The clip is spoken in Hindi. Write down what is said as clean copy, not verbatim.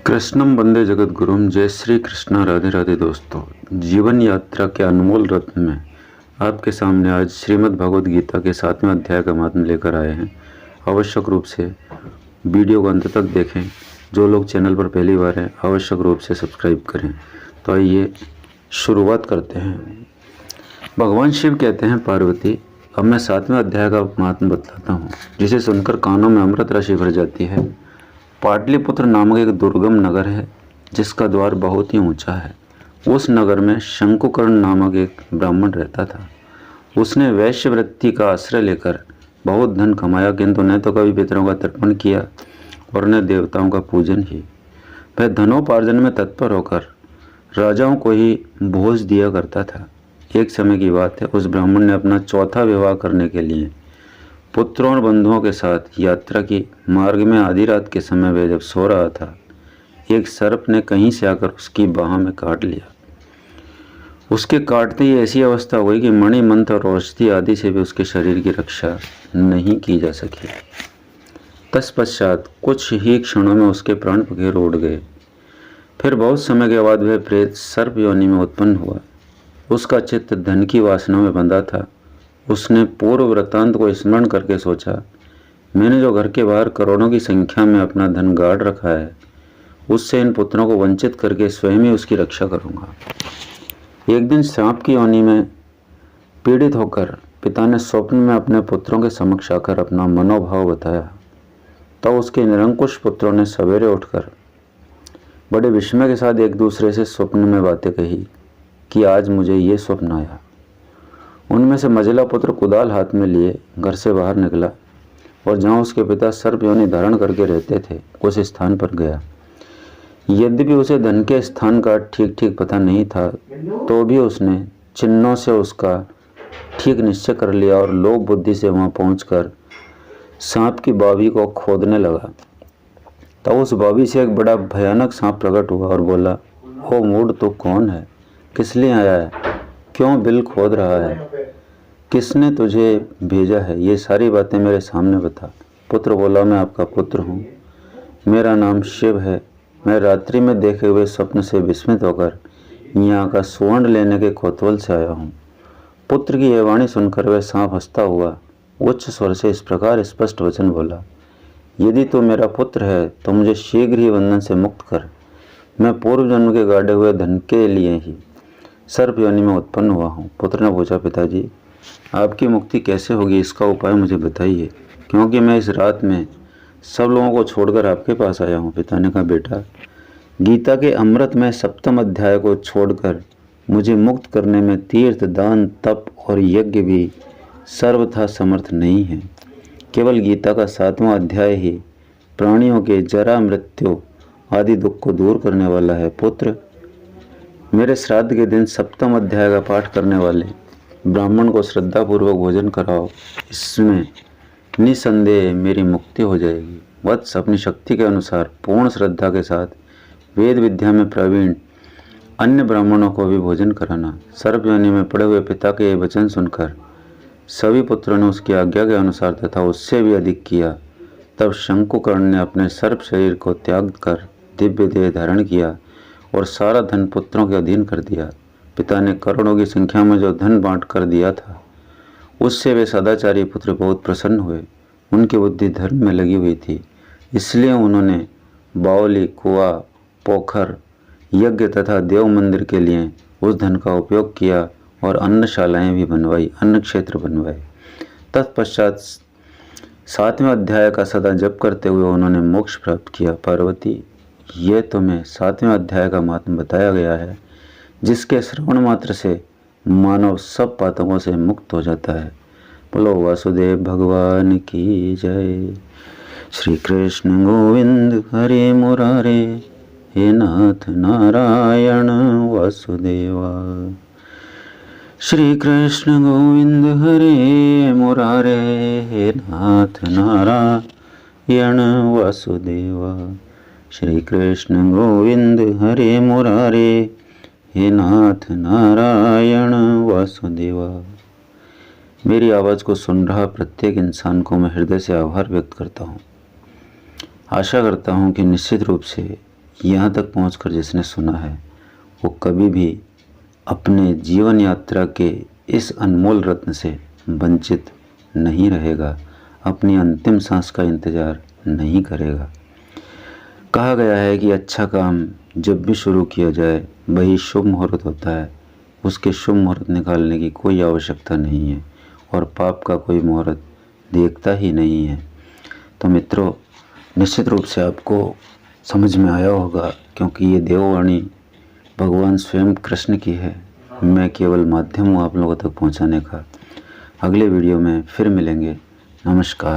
कृष्णम वंदे जगत गुरुम। जय श्री कृष्णा। राधे राधे दोस्तों, जीवन यात्रा के अनमोल रत्न में आपके सामने आज श्रीमद् भगवद गीता के 7वें अध्याय का महात्म्य लेकर आए हैं। आवश्यक रूप से वीडियो को अंत तक देखें। जो लोग चैनल पर पहली बार हैं आवश्यक रूप से सब्सक्राइब करें। तो आइए शुरुआत करते हैं। भगवान शिव कहते हैं, पार्वती अब मैं 7वें अध्याय का महात्म्य बतलाता हूँ, जिसे सुनकर कानों में अमृत राशि भर जाती है। पाटलिपुत्र नामक एक दुर्गम नगर है, जिसका द्वार बहुत ही ऊंचा है। उस नगर में शंकुकर्ण नामक एक ब्राह्मण रहता था। उसने वैश्य वृत्ति का आश्रय लेकर बहुत धन कमाया, किंतु न तो कभी पितरों का तर्पण किया और न देवताओं का पूजन ही। वह धनोपार्जन में तत्पर होकर राजाओं को ही भोज दिया करता था। एक समय की बात है, उस ब्राह्मण ने अपना चौथा विवाह करने के लिए पुत्रों और बंधुओं के साथ यात्रा की। मार्ग में आधी रात के समय वह जब सो रहा था, एक सर्प ने कहीं से आकर उसकी बाह में काट लिया। उसके काटते ही ऐसी अवस्था हुई कि मणि मंत्र और औषधि आदि से भी उसके शरीर की रक्षा नहीं की जा सकी। तत्पश्चात कुछ ही क्षणों में उसके प्राण पखेरु उड़ गए। फिर बहुत समय के बाद वह प्रेत सर्प योनि में उत्पन्न हुआ। उसका चित्त धन की वासना में बंधा था। उसने पूर्व वृत्तांत को स्मरण करके सोचा, मैंने जो घर के बाहर करोड़ों की संख्या में अपना धन गाड़ रखा है, उससे इन पुत्रों को वंचित करके स्वयं ही उसकी रक्षा करूंगा। एक दिन सांप की योनि में पीड़ित होकर पिता ने स्वप्न में अपने पुत्रों के समक्ष आकर अपना मनोभाव बताया। तब उसके निरंकुश पुत्रों ने सवेरे उठकर बड़े विस्मय के साथ एक दूसरे से स्वप्न में बातें कही कि आज मुझे ये स्वप्न आया। उनमें से मझला पुत्र कुदाल हाथ में लिए घर से बाहर निकला और जहाँ उसके पिता सर्प योनि धारण करके रहते थे, उस स्थान पर गया। यद्यपि उसे धन के स्थान का ठीक ठीक पता नहीं था, तो भी उसने चिन्हों से उसका ठीक निश्चय कर लिया और लोक बुद्धि से वहाँ पहुंचकर सांप की बावी को खोदने लगा। तब उस बावी से एक बड़ा भयानक सांप प्रकट हुआ और बोला, ओ मूढ़, तो कौन है? किस लिए आया है? क्यों बिल खोद रहा है? किसने तुझे भेजा है? ये सारी बातें मेरे सामने बता। पुत्र बोला, मैं आपका पुत्र हूँ, मेरा नाम शिव है। मैं रात्रि में देखे हुए स्वप्न से विस्मित होकर यहाँ का स्वर्ण लेने के कोतवाल से आया हूँ। पुत्र की यह वाणी सुनकर वह सांप हंसता हुआ उच्च स्वर से इस प्रकार स्पष्ट वचन बोला, यदि तू मेरा पुत्र है तो मुझे शीघ्र ही बंधन से मुक्त कर। मैं पूर्व जन्म के गाड़े हुए धन के लिए ही सर्प योनि में उत्पन्न हुआ हूँ। पुत्र ने पूछा, पिताजी आपकी मुक्ति कैसे होगी, इसका उपाय मुझे बताइए, क्योंकि मैं इस रात में सब लोगों को छोड़कर आपके पास आया हूँ। पिता ने कहा, बेटा गीता के अमृत में 7वें अध्याय को छोड़कर मुझे मुक्त करने में तीर्थ, दान, तप और यज्ञ भी सर्वथा समर्थ नहीं है। केवल गीता का 7वां अध्याय ही प्राणियों के जरा, मृत्यु आदि दुख को दूर करने वाला है। पुत्र मेरे श्राद्ध के दिन 7वें अध्याय का पाठ करने वाले ब्राह्मण को श्रद्धापूर्वक भोजन कराओ, इसमें निसंदेह मेरी मुक्ति हो जाएगी। वत्स अपनी शक्ति के अनुसार पूर्ण श्रद्धा के साथ वेद विद्या में प्रवीण अन्य ब्राह्मणों को भी भोजन कराना। सर्प योनि में पड़े हुए पिता के ये वचन सुनकर सभी पुत्रों ने उसकी आज्ञा के अनुसार तथा उससे भी अधिक किया। तब शंकुकर्ण ने अपने सर्प शरीर को त्याग कर दिव्य देह धारण किया और सारा धन पुत्रों के अधीन कर दिया। पिता ने करोड़ों की संख्या में जो धन बांट कर दिया था, उससे वे सदाचारी पुत्र बहुत प्रसन्न हुए। उनकी बुद्धि धर्म में लगी हुई थी, इसलिए उन्होंने बावली, कुआं, पोखर, यज्ञ तथा देव मंदिर के लिए उस धन का उपयोग किया और अन्नशालाएं भी बनवाई, अन्न क्षेत्र बनवाए। तत्पश्चात 7वें अध्याय का सदा जप करते हुए उन्होंने मोक्ष प्राप्त किया। पार्वती, ये तुम्हें 7वें अध्याय का महात्म्य बताया गया है, जिसके श्रवण मात्र से मानव सब पातकों से मुक्त हो जाता है। बोलो वासुदेव भगवान की जय। श्री कृष्ण गोविंद हरे मुरारे, हे नाथ नारायण वासुदेवा। श्री कृष्ण गोविंद हरे मुरारे, हे नाथ नारायण वासुदेवा। श्री कृष्ण गोविंद हरे मुरारे, हे नाथ नारायण वासुदेवा। मेरी आवाज़ को सुन रहा प्रत्येक इंसान को मैं हृदय से आभार व्यक्त करता हूँ। आशा करता हूँ कि निश्चित रूप से यहाँ तक पहुंचकर जिसने सुना है वो कभी भी अपने जीवन यात्रा के इस अनमोल रत्न से वंचित नहीं रहेगा, अपनी अंतिम सांस का इंतज़ार नहीं करेगा। कहा गया है कि अच्छा काम जब भी शुरू किया जाए वही शुभ मुहूर्त होता है, उसके शुभ मुहूर्त निकालने की कोई आवश्यकता नहीं है और पाप का कोई मुहूर्त देखता ही नहीं है। तो मित्रों, निश्चित रूप से आपको समझ में आया होगा, क्योंकि ये देववाणी भगवान स्वयं कृष्ण की है। मैं केवल माध्यम हूँ आप लोगों तक पहुँचाने का। अगले वीडियो में फिर मिलेंगे। नमस्कार।